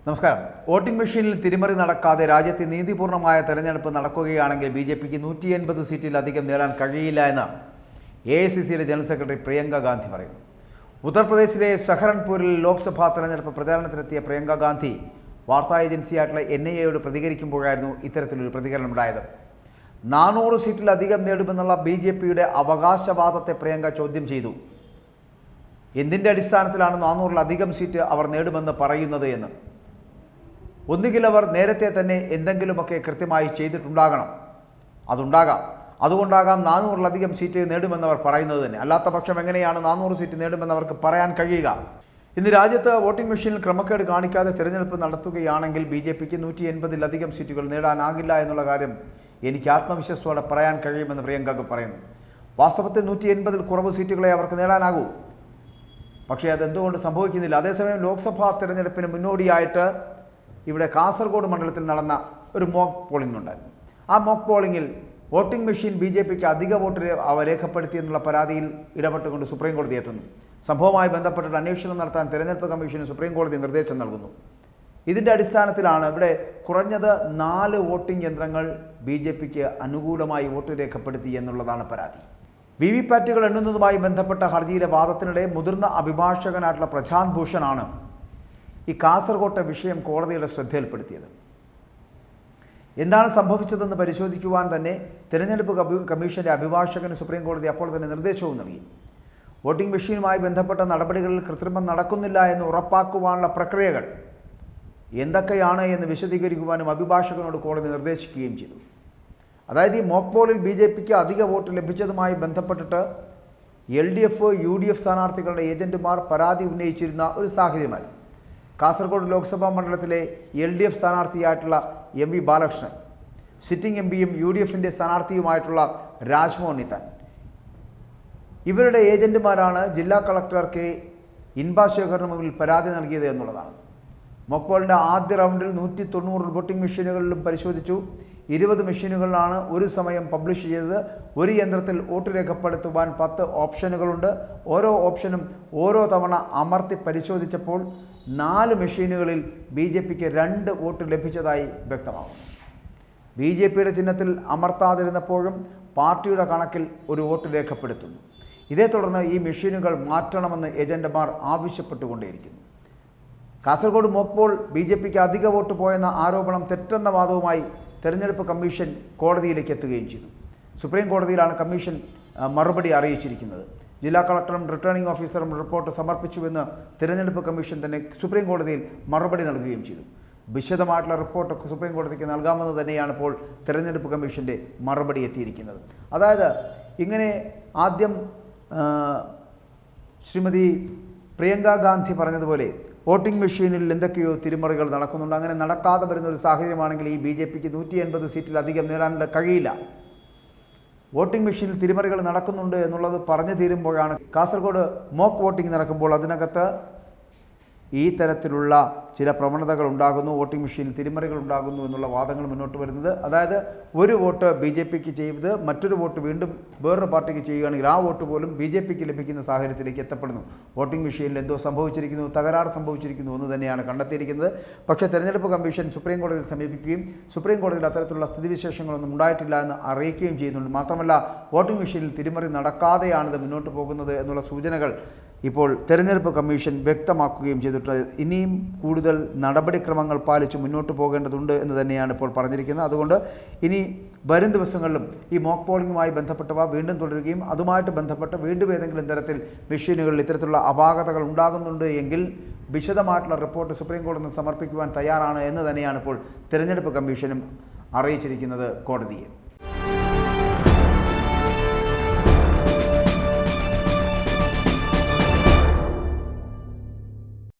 നമസ്കാരം. വോട്ടിംഗ് മെഷീനിൽ തിരിമറി നടക്കാതെ രാജ്യത്തെ നീതിപൂർണമായ തെരഞ്ഞെടുപ്പ് നടക്കുകയാണെങ്കിൽ ബി.ജെ.പിക്ക് 180 സീറ്റിലധികം നേടാൻ കഴിയില്ല എന്ന് എ.ഐ.സി.സിയുടെ ജനറൽ സെക്രട്ടറി പ്രിയങ്ക ഗാന്ധി പറയുന്നു. ഉത്തർപ്രദേശിലെ സഹറൻപൂരിൽ ലോക്സഭാ തെരഞ്ഞെടുപ്പ് പ്രചാരണത്തിനെത്തിയ പ്രിയങ്ക ഗാന്ധി വാർത്താ ഏജൻസിയായിട്ടുള്ള NIAയോട് പ്രതികരിക്കുമ്പോഴായിരുന്നു ഇത്തരത്തിലൊരു പ്രതികരണമുണ്ടായത്. 400 സീറ്റിലധികം നേടുമെന്നുള്ള ബി.ജെ.പിയുടെ അവകാശവാദത്തെ പ്രിയങ്ക ചോദ്യം ചെയ്തു. എന്തിൻ്റെ അടിസ്ഥാനത്തിലാണ് 400-ലധികം സീറ്റ് അവർ നേടുമെന്ന് പറയുന്നത് എന്ന്. ഒന്നുകിൽ അവർ നേരത്തെ തന്നെ എന്തെങ്കിലുമൊക്കെ കൃത്യമായി ചെയ്തിട്ടുണ്ടാകണം, അതുകൊണ്ടാകാം 400-ലധികം സീറ്റ് നേടുമെന്നവർ പറയുന്നത് തന്നെ. അല്ലാത്ത പക്ഷം എങ്ങനെയാണ് 400 സീറ്റ് നേടുമെന്നവർക്ക് പറയാൻ കഴിയുക? ഇന്ന് രാജ്യത്ത് വോട്ടിംഗ് മെഷീനിൽ ക്രമക്കേട് കാണിക്കാതെ തിരഞ്ഞെടുപ്പ് നടത്തുകയാണെങ്കിൽ ബി.ജെ.പിക്ക് 180-ലധികം സീറ്റുകൾ നേടാനാകില്ല എന്നുള്ള കാര്യം എനിക്ക് ആത്മവിശ്വാസത്തോടെ പറയാൻ കഴിയുമെന്ന് പ്രിയങ്ക പറയുന്നു. വാസ്തവത്തിൽ 180-ൽ കുറവ് സീറ്റുകളെ അവർക്ക് നേടാനാകൂ. പക്ഷേ അതെന്തുകൊണ്ട് സംഭവിക്കുന്നില്ല? അതേസമയം ലോക്സഭാ തെരഞ്ഞെടുപ്പിന് മുന്നോടിയായിട്ട് ഇവിടെ കാസർഗോഡ് മണ്ഡലത്തിൽ നടന്ന ഒരു മോക്ക് പോളിംഗ് ഉണ്ടായിരുന്നു. ആ മോക്ക് പോളിംഗിൽ വോട്ടിംഗ് മെഷീൻ ബി.ജെ.പിക്ക് അധിക വോട്ട് രേഖപ്പെടുത്തിയെന്നുള്ള പരാതിയിൽ ഇടപെട്ടുകൊണ്ട് സുപ്രീം കോടതി എത്തുന്നു. സംഭവവുമായി ബന്ധപ്പെട്ടിട്ട് അന്വേഷണം നടത്താൻ തെരഞ്ഞെടുപ്പ് കമ്മീഷന് സുപ്രീം കോടതി നിർദ്ദേശം നൽകുന്നു. ഇതിൻ്റെ അടിസ്ഥാനത്തിലാണ് ഇവിടെ കുറഞ്ഞത് 4 വോട്ടിംഗ് യന്ത്രങ്ങൾ ബി.ജെ.പിക്ക് അനുകൂലമായി വോട്ട് രേഖപ്പെടുത്തി എന്നുള്ളതാണ് പരാതി. വിവിപാറ്റുകൾ എണ്ണുന്നതുമായി ബന്ധപ്പെട്ട ഹർജിയിലെ വാദത്തിനിടെ മുതിർന്ന അഭിഭാഷകനായിട്ടുള്ള പ്രശാന്ത് ഭൂഷണാണ് ഈ കാസർകോട്ടെ വിഷയം കോടതിയുടെ ശ്രദ്ധയിൽപ്പെടുത്തിയത്. എന്താണ് സംഭവിച്ചതെന്ന് പരിശോധിക്കുവാൻ തന്നെ തിരഞ്ഞെടുപ്പ് കമ്മീഷന്റെ അഭിഭാഷകന് സുപ്രീം കോടതി അപ്പോൾ തന്നെ നിർദ്ദേശവും നൽകി. വോട്ടിംഗ് മെഷീനുമായി ബന്ധപ്പെട്ട നടപടികളിൽ കൃത്രിമം നടക്കുന്നില്ല എന്ന് ഉറപ്പാക്കുവാനുള്ള പ്രക്രിയകൾ എന്തൊക്കെയാണ് എന്ന് വിശദീകരിക്കുവാനും അഭിഭാഷകനോട് കോടതി നിർദ്ദേശിക്കുകയും ചെയ്തു. അതായത് ഈ മോക്ക് പോളിൽ ബി.ജെ.പിക്ക് അധിക വോട്ട് ലഭിച്ചതുമായി ബന്ധപ്പെട്ടിട്ട് LDF, UDF സ്ഥാനാർത്ഥികളുടെ ഏജന്റുമാർ പരാതി ഉന്നയിച്ചിരുന്ന ഒരു സാഹചര്യമായിരുന്നു. കാസർഗോഡ് ലോക്സഭാ മണ്ഡലത്തിലെ LDF സ്ഥാനാർത്ഥിയായിട്ടുള്ള MV ബാലകൃഷ്ണൻ, സിറ്റിംഗ് MPയും UDFിൻ്റെ സ്ഥാനാർത്ഥിയുമായിട്ടുള്ള രാജ്മോഹൻ ഉണ്ണിത്താൻ, ഇവരുടെ ഏജന്റുമാരാണ് ജില്ലാ കളക്ടർ K. ഇൻബാശേഖറിന് മുമ്പിൽ പരാതി നൽകിയത് എന്നുള്ളതാണ്. മോക്ക് പോളിൻ്റെ ആദ്യ റൗണ്ടിൽ 190 വോട്ടിംഗ് മെഷീനുകളിലും പരിശോധിച്ചു. 20 മെഷീനുകളിലാണ് ഒരു സമയം പബ്ലിഷ് ചെയ്തത്. ഒരു യന്ത്രത്തിൽ വോട്ട് രേഖപ്പെടുത്തുവാൻ 10 ഓപ്ഷനുകളുണ്ട്. ഓരോ ഓപ്ഷനും ഓരോ തവണ അമർത്തി പരിശോധിച്ചപ്പോൾ 4 മെഷീനുകളിൽ ബി.ജെ.പിക്ക് 2 വോട്ട് ലഭിച്ചതായി വ്യക്തമാകും. ബി.ജെ.പിയുടെ ചിഹ്നത്തിൽ അമർത്താതിരുന്നപ്പോഴും പാർട്ടിയുടെ കണക്കിൽ ഒരു വോട്ട് രേഖപ്പെടുത്തുന്നു. ഇതേ തുടർന്ന് ഈ മെഷീനുകൾ മാറ്റണമെന്ന് ഏജന്റുമാർ ആവശ്യപ്പെട്ടുകൊണ്ടേയിരിക്കുന്നു. കാസർഗോഡ് മോക്ക് പോൾ ബി.ജെ.പിക്ക് അധിക വോട്ട് പോയെന്ന ആരോപണം തെറ്റെന്ന വാദവുമായി തെരഞ്ഞെടുപ്പ് കമ്മീഷൻ കോടതിയിലേക്ക് എത്തുകയും ചെയ്തു. സുപ്രീം കോടതിയിലാണ് കമ്മീഷൻ മറുപടി അറിയിച്ചിരിക്കുന്നത്. ജില്ലാ കളക്ടറും റിട്ടേണിംഗ് ഓഫീസറും റിപ്പോർട്ട് സമർപ്പിച്ചുവെന്ന് തിരഞ്ഞെടുപ്പ് കമ്മീഷൻ തന്നെ സുപ്രീം കോടതിയിൽ മറുപടി നൽകുകയും ചെയ്തു. വിശദമായിട്ടുള്ള റിപ്പോർട്ട് സുപ്രീം കോടതിക്ക് നൽകാമെന്ന് തന്നെയാണ് ഇപ്പോൾ തിരഞ്ഞെടുപ്പ് കമ്മീഷൻ്റെ മറുപടി എത്തിയിരിക്കുന്നത്. അതായത് ഇങ്ങനെ ആദ്യം ശ്രീമതി പ്രിയങ്ക ഗാന്ധി പറഞ്ഞതുപോലെ വോട്ടിംഗ് മെഷീനിൽ എന്തൊക്കെയോ തിരിമറികൾ നടക്കുന്നുണ്ട്. അങ്ങനെ നടക്കാതെ വരുന്ന ഒരു സാഹചര്യമാണെങ്കിൽ ഈ ബി.ജെ.പിക്ക് 180 സീറ്റിലധികം നേടാൻ കഴിയില്ല. വോട്ടിംഗ് മെഷീനിൽ തിരിമറികൾ നടക്കുന്നുണ്ട് എന്നുള്ളത് പറഞ്ഞു തീരുമ്പോഴാണ് കാസർഗോഡ് മോക്ക് വോട്ടിംഗ് നടക്കുമ്പോൾ അതിനകത്ത് ഈ തരത്തിലുള്ള ചില പ്രവണതകൾ ഉണ്ടാകുന്നു, വോട്ടിംഗ് മെഷീനിൽ തിരിമറികൾ ഉണ്ടാകുന്നു എന്നുള്ള വാദങ്ങൾ മുന്നോട്ട് വരുന്നത്. അതായത് ഒരു വോട്ട് ബി.ജെ.പിക്ക് ചെയ്ത് മറ്റൊരു വോട്ട് വീണ്ടും വേറൊരു പാർട്ടിക്ക് ചെയ്യുകയാണെങ്കിൽ ആ വോട്ട് പോലും ബി.ജെ.പിക്ക് ലഭിക്കുന്ന സാഹചര്യത്തിലേക്ക് എത്തപ്പെടുന്നു. വോട്ടിംഗ് മെഷീനിൽ എന്തോ സംഭവിച്ചിരിക്കുന്നു, തകരാറ് സംഭവിച്ചിരിക്കുന്നു എന്ന് തന്നെയാണ് കണ്ടെത്തിയിരിക്കുന്നത്. പക്ഷേ തെരഞ്ഞെടുപ്പ് കമ്മീഷൻ സുപ്രീം കോടതിയിൽ സമീപിക്കുകയും സുപ്രീം കോടതിയിൽ അത്തരത്തിലുള്ള സ്ഥിതിവിശേഷങ്ങളൊന്നും ഉണ്ടായിട്ടില്ല എന്ന് അറിയിക്കുകയും ചെയ്യുന്നുണ്ട്. മാത്രമല്ല വോട്ടിംഗ് മെഷീനിൽ തിരിമറി നടക്കാതെയാണിത് മുന്നോട്ട് പോകുന്നത് എന്നുള്ള സൂചനകൾ ഇപ്പോൾ തെരഞ്ഞെടുപ്പ് കമ്മീഷൻ വ്യക്തമാക്കുകയും ചെയ്തിട്ടുണ്ട്. ഇനിയും കൂടുതൽ നടപടിക്രമങ്ങൾ പാലിച്ച് മുന്നോട്ട് പോകേണ്ടതുണ്ട് എന്ന് തന്നെയാണ് ഇപ്പോൾ പറഞ്ഞിരിക്കുന്നത്. അതുകൊണ്ട് ഇനി വരും ദിവസങ്ങളിലും ഈ മോക്ക് പോളിംഗുമായി ബന്ധപ്പെട്ടവ വീണ്ടും തുടരുകയും അതുമായിട്ട് ബന്ധപ്പെട്ട് വീണ്ടും ഏതെങ്കിലും തരത്തിൽ മെഷീനുകളിൽ ഇത്തരത്തിലുള്ള അപാകതകൾ ഉണ്ടാകുന്നുണ്ട് എങ്കിൽ വിശദമായിട്ടുള്ള റിപ്പോർട്ട് സുപ്രീം കോടതിയിൽ സമർപ്പിക്കുവാൻ തയ്യാറാണ് എന്ന് തന്നെയാണ് ഇപ്പോൾ തെരഞ്ഞെടുപ്പ് കമ്മീഷനും അറിയിച്ചിരിക്കുന്നത് കോടതിയെ.